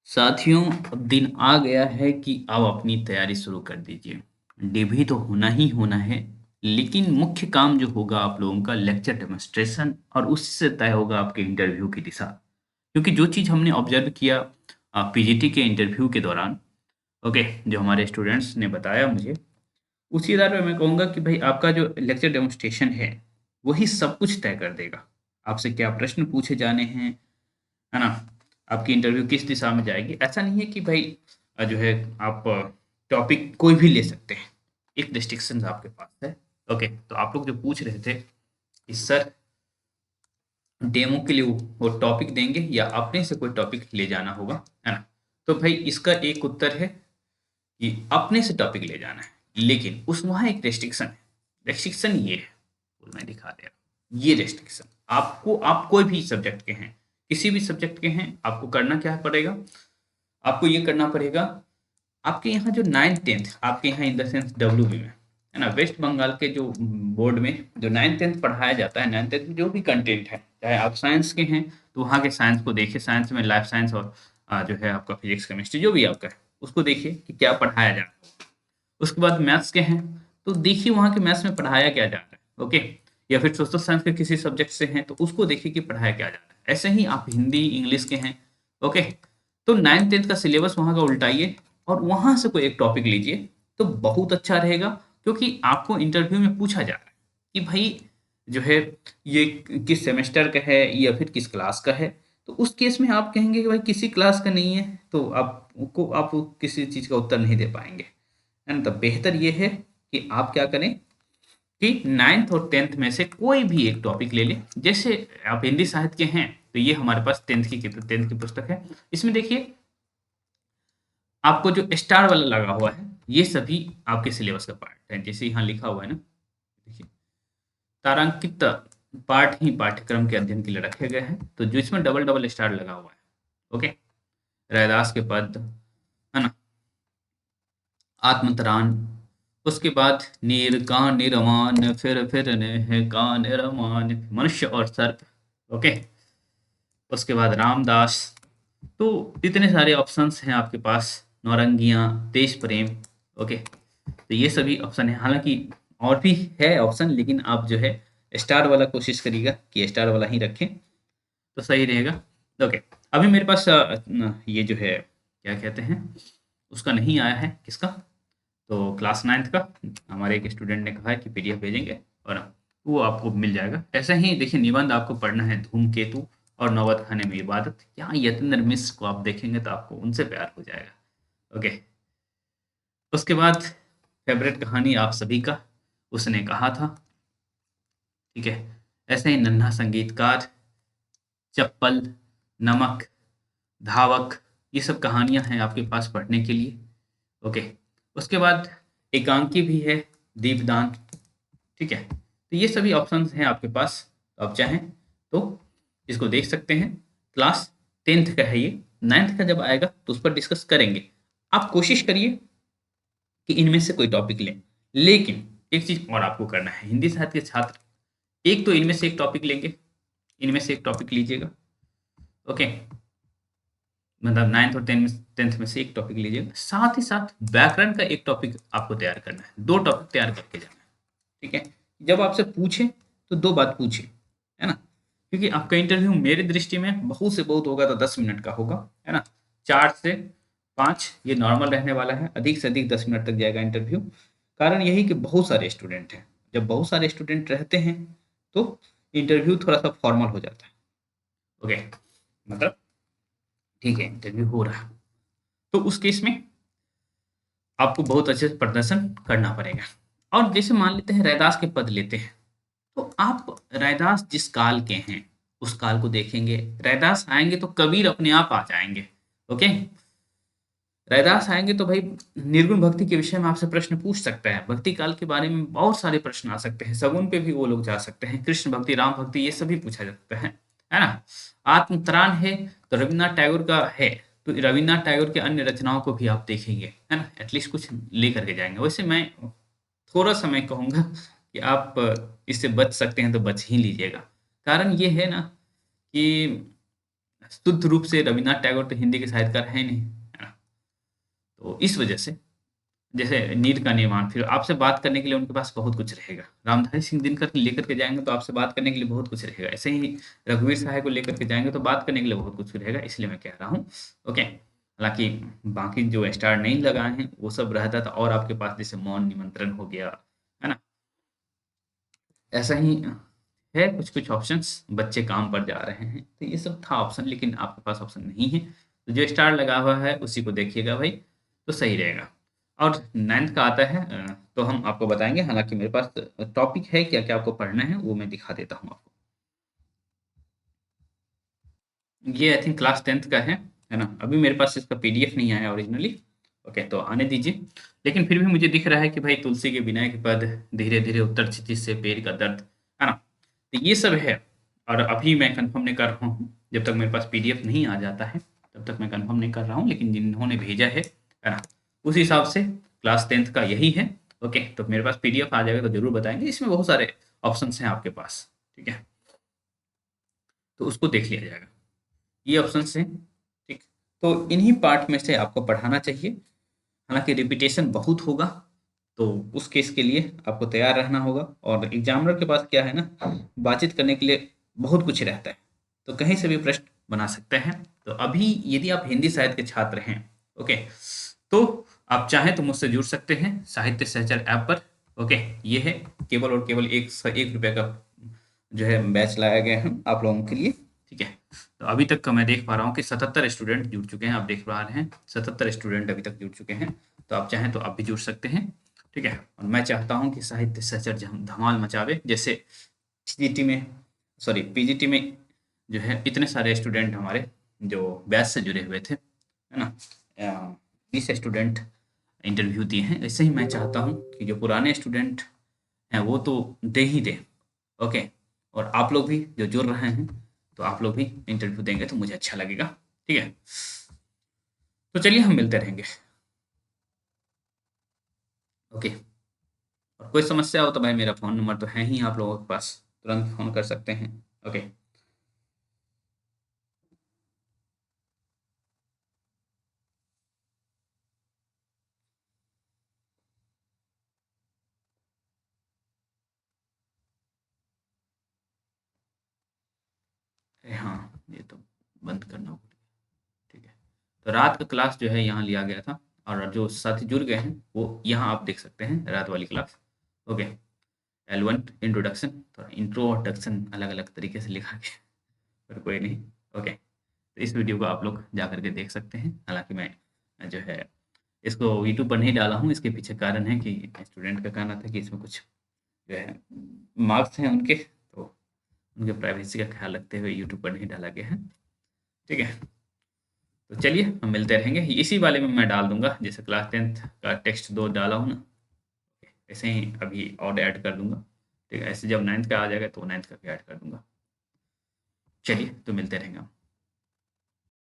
साथियों, अब दिन आ गया है कि अब अपनी तैयारी शुरू कर दीजिए। डिभी तो होना ही होना है, लेकिन मुख्य काम जो होगा आप लोगों का लेक्चर डेमोन्स्ट्रेशन और उससे तय होगा आपके इंटरव्यू की दिशा। क्योंकि जो चीज़ हमने ऑब्जर्व किया पीजीटी के इंटरव्यू के दौरान, ओके, जो हमारे स्टूडेंट्स ने बताया मुझे, उसी आधार पे मैं कहूँगा कि भाई आपका जो लेक्चर डेमोन्स्ट्रेशन है, वही सब कुछ तय कर देगा। आपसे क्या प्रश्न पूछे जाने हैं, है ना? आपकी इंटरव्यू किस दिशा में जाएगी? ऐसा नहीं है कि भाई जो है आप टॉपिक कोई भी ले सकते हैं। एक रिस्ट्रिक्शंस आपके पास है। ओके, तो आप लोग जो पूछ रहे थे कि सर डेमो के लिए वो टॉपिक देंगे या अपने से कोई टॉपिक ले जाना होगा, है ना? तो भाई इसका एक उत्तर है कि अपने से टॉपिक ले जाना है। लेकिन उस वहाँ एक रेस्ट्रिक्शन है। रेस्ट्रिक्शन ये है, वो मैं दिखा दे रहा हूँ। ये रेस्ट्रिक्शन आपको, आप कोई भी सब्जेक्ट के हैं, किसी भी सब्जेक्ट के हैं, आपको करना क्या पड़ेगा? आपको ये करना पड़ेगा, आपके यहाँ जो 9th-10th आपके यहाँ इन द सेंस डब्ल्यूबी में, है ना? वेस्ट बंगाल के जो बोर्ड में जो 9th-10th पढ़ाया जाता है, 9th-10th में जो भी कंटेंट है, चाहे आप साइंस के हैं, तो वहाँ के साइंस को देखिए, साइंस में लाइफ साइंस और जो है आपका फिजिक्स, केमिस्ट्री जो भी आपका है, उसको देखिए कि क्या पढ़ाया जा रहा है। उसके बाद मैथ्स के हैं, तो देखिए वहाँ के मैथ्स में पढ़ाया क्या जा रहा है, ओके? या फिर सोशल साइंस के किसी सब्जेक्ट से हैं, तो उसको देखिए कि पढ़ाया क्या जा रहा है। ऐसे ही आप हिंदी, इंग्लिश के हैं, ओके? तो 9th-10th का सिलेबस वहाँ का उल्टाइए और वहाँ से कोई एक टॉपिक लीजिए, तो बहुत अच्छा रहेगा, क्योंकि आपको इंटरव्यू में पूछा जा रहा है कि भाई जो है ये किस सेमेस्टर का है या फिर किस क्लास का है। तो उस केस में आप कहेंगे कि भाई किसी क्लास का नहीं है, तो आप किसी चीज़ का उत्तर नहीं दे पाएँगे। एंड तो बेहतर ये है कि आप क्या करें कि 9th और 10th में से कोई भी एक टॉपिक ले लें। जैसे आप हिंदी साहित्य के हैं, तो ये हमारे पास 10th की पुस्तक है। इसमें देखिए आपको जो स्टार वाला लगा हुआ है, ये सभी आपके सिलेबस का पार्ट है। जैसे यहाँ लिखा हुआ है ना, देखिए तारांकित पाठ ही पाठ्यक्रम के अध्ययन के लिए रखे गए हैं। तो जो इसमें डबल डबल स्टार लगा हुआ है, ओके, रैदास के पद, है ना, आत्मतरान, उसके बाद नीर का निरमान, फिर है का निरमान, मनुष्य और सर्प, ओके, उसके बाद रामदास। तो इतने सारे ऑप्शंस हैं आपके पास, नौरंगियां, देश प्रेम, ओके। तो ये सभी ऑप्शन है, हालांकि और भी है ऑप्शन, लेकिन आप जो है स्टार वाला कोशिश करिएगा कि स्टार वाला ही रखें, तो सही रहेगा। ओके, अभी मेरे पास ये जो है क्या कहते हैं, उसका नहीं आया है, किसका? तो क्लास 9th का हमारे एक स्टूडेंट ने कहा है कि पीडीएफ भेजेंगे और वो आपको मिल जाएगा। ऐसा ही देखिए, निबंध आपको पढ़ना है धूमकेतु और नौबत खाने में इबादत। यहाँ यतेंद्र मिश्र को आप देखेंगे तो आपको उनसे प्यार हो जाएगा, ओके। उसके बाद फेवरेट कहानी आप सभी का, उसने कहा था, ठीक है। ऐसे ही नन्हा संगीतकार, चप्पल, नमक, धावक, ये सब कहानियां हैं आपके पास पढ़ने के लिए, ओके। उसके बाद एकांकी भी है, दीपदान, ठीक है। तो ये सभी ऑप्शंस हैं आपके पास, तो आप चाहें तो इसको देख सकते हैं। क्लास 10th का है ये, 9th का जब आएगा तो उस पर डिस्कस करेंगे। आप कोशिश करिए कि इनमें से कोई टॉपिक लें, लेकिन एक चीज और आपको करना है, हिंदी साहित्य के छात्र, एक तो इनमें से एक टॉपिक लेंगे, इनमें से एक टॉपिक लीजिएगा, ओके। मतलब 9th और 10th में से एक टॉपिक लीजिएगा, साथ ही साथ व्याकरण का एक टॉपिक आपको तैयार करना है, दो टॉपिक तैयार करके जाना है, ठीक है। जब आपसे पूछे तो दो बात पूछे, है ना? क्योंकि आपका इंटरव्यू मेरी दृष्टि में बहुत से बहुत होगा तो 10 मिनट का होगा, है ना? 4 से 5 ये नॉर्मल रहने वाला है, अधिक से अधिक 10 मिनट तक जाएगा इंटरव्यू। कारण यही कि बहुत सारे स्टूडेंट हैं, जब बहुत सारे स्टूडेंट रहते हैं तो इंटरव्यू थोड़ा सा फॉर्मल हो जाता है, ओके। मतलब ठीक है, इंटरव्यू हो रहा है, तो उस केस में आपको बहुत अच्छे से प्रदर्शन करना पड़ेगा। और जैसे मान लेते हैं रैदास के पद लेते हैं, तो आप रैदास जिस काल के हैं उस काल को देखेंगे। रैदास आएंगे तो कबीर अपने आप आ जाएंगे, ओके। रैदास आएंगे तो भाई निर्गुण भक्ति के विषय में आपसे प्रश्न पूछ सकता है, भक्ति काल के बारे में बहुत सारे प्रश्न आ सकते हैं, सगुन पे भी वो लोग जा सकते हैं, कृष्ण भक्ति, राम भक्ति, ये सभी पूछा जा सकता है ना? आत्मत्राण है तो रविन्द्रनाथ टैगोर का है, तो रविन्द्रनाथ टैगोर के अन्य रचनाओं को भी आप देखेंगे, है ना? एटलीस्ट कुछ लेकर के जाएंगे। वैसे मैं थोड़ा सा मैं कहूँगा कि आप इससे बच सकते हैं तो बच ही लीजिएगा। कारण ये है ना कि शुद्ध रूप से रवीन्द्रनाथ टैगोर तो हिंदी के साहित्यकार है नहीं, है ना? तो इस वजह से जैसे नीर का निर्माण, फिर आपसे बात करने के लिए उनके पास बहुत कुछ रहेगा। रामधारी सिंह दिनकर लेकर के जाएँगे तो आपसे बात करने के लिए बहुत कुछ रहेगा। ऐसे ही रघुवीर सहाय को लेकर के जाएँगे तो बात करने के लिए बहुत कुछ रहेगा, इसलिए मैं कह रहा हूँ। ओके। हालाँकि बाकी जो स्टार नहीं लगाए हैं, वो सब रहता था और आपके पास जैसे मौन निमंत्रण हो गया, है ना? ऐसा ही है कुछ-कुछ ऑप्शंस, बच्चे काम पर जा रहे हैं, तो ये सब था ऑप्शन, लेकिन आपके पास ऑप्शन नहीं है। तो जो स्टार लगा हुआ है उसी को देखिएगा भाई, तो सही रहेगा। और 9th का आता है तो हम आपको बताएँगे, हालाँकि मेरे पास टॉपिक है क्या-क्या आपको पढ़ना है वो मैं दिखा देता हूँ आपको। ये आई थिंक क्लास 10th का है ना? अभी मेरे पास इसका पीडीएफ नहीं आया ओरिजिनली। ओके, तो आने दीजिए। लेकिन फिर भी मुझे दिख रहा है कि भाई तुलसी के बिना के पद, धीरे-धीरे उत्तर क्षितिज से पैर का दर्द, है ना? तो ये सब है और अभी मैं कन्फर्म नहीं कर रहा हूँ। जब तक मेरे पास पीडीएफ नहीं आ जाता है, तब तक मैं कन्फर्म नहीं कर रहा हूँ। लेकिन जिन्होंने भेजा है ना? उस हिसाब से क्लास 10th का यही है। ओके, तो मेरे पास पीडीएफ आ जाएगा तो ज़रूर बताएँगे। इसमें बहुत सारे ऑप्शंस हैं आपके पास, ठीक है? तो उसको देख लिया जाएगा। ये ऑप्शंस हैं, ठीक। तो इन्हीं पार्ट में से आपको पढ़ाना चाहिए। हालाँकि रिपीटेशन बहुत होगा, तो उस केस के लिए आपको तैयार रहना होगा और एग्ज़ामिनर के पास क्या है ना, बातचीत करने के लिए बहुत कुछ रहता है, तो कहीं से भी प्रश्न बना सकते हैं। तो अभी यदि आप हिंदी साहित्य के छात्र हैं, ओके, तो आप चाहें तो मुझसे जुड़ सकते हैं साहित्य सहचर ऐप पर। ओके, ये है केवल और केवल ₹1 का जो है बैच लाया गया है आप लोगों के लिए, ठीक है। तो अभी तक का मैं देख पा रहा हूँ कि 77 स्टूडेंट जुड़ चुके हैं, आप देख पा रहे हैं 77 स्टूडेंट अभी तक जुड़ चुके हैं। तो आप चाहें तो आप भी जुड़ सकते हैं, ठीक है। और मैं चाहता हूँ कि साहित्य सहचर धमाल मचावे, जैसे पीजीटी में, सॉरी पीजीटी में जो है इतने सारे स्टूडेंट हमारे जो बैच से जुड़े हुए थे, है ना? 20 स्टूडेंट इंटरव्यू दिए हैं। ऐसे ही मैं चाहता हूँ कि जो पुराने स्टूडेंट हैं वो तो दे ही दें, ओके। और आप लोग भी जो जुड़ रहे हैं, तो आप लोग भी इंटरव्यू देंगे तो मुझे अच्छा लगेगा, ठीक है। तो चलिए हम मिलते रहेंगे, ओके। और कोई समस्या हो तो भाई मेरा फ़ोन नंबर तो है ही आप लोगों के पास, तुरंत फ़ोन कर सकते हैं, ओके। अरे हाँ, ये तो बंद करना होगा, ठीक है। तो रात का क्लास जो है यहाँ लिया गया था और जो साथी जुड़ गए हैं वो यहाँ आप देख सकते हैं रात वाली क्लास, ओके। L1 इंट्रोडक्शन, थोड़ा इंट्रोडक्शन अलग-अलग तरीके से लिखा गया, पर कोई नहीं, ओके। तो इस वीडियो को आप लोग जा कर के देख सकते हैं। हालाँकि मैं जो है इसको यूट्यूब पर नहीं डाला हूँ, इसके पीछे कारण है कि स्टूडेंट का कहना था कि इसमें कुछ जो है मार्क्स हैं उनके, तो उनके प्राइवेसी का ख़्याल रखते हुए यूट्यूब पर नहीं डाला गया है, ठीक है। तो चलिए हम मिलते रहेंगे, इसी वाले में मैं डाल दूँगा, जैसे क्लास 10th का टेक्स्ट 2 डाला हूँ ना, ऐसे ही अभी और ऐड कर दूँगा, ठीक है। ऐसे जब 9th का आ जाएगा तो 9th का भी ऐड कर दूँगा। चलिए, तो मिलते रहेंगे हम।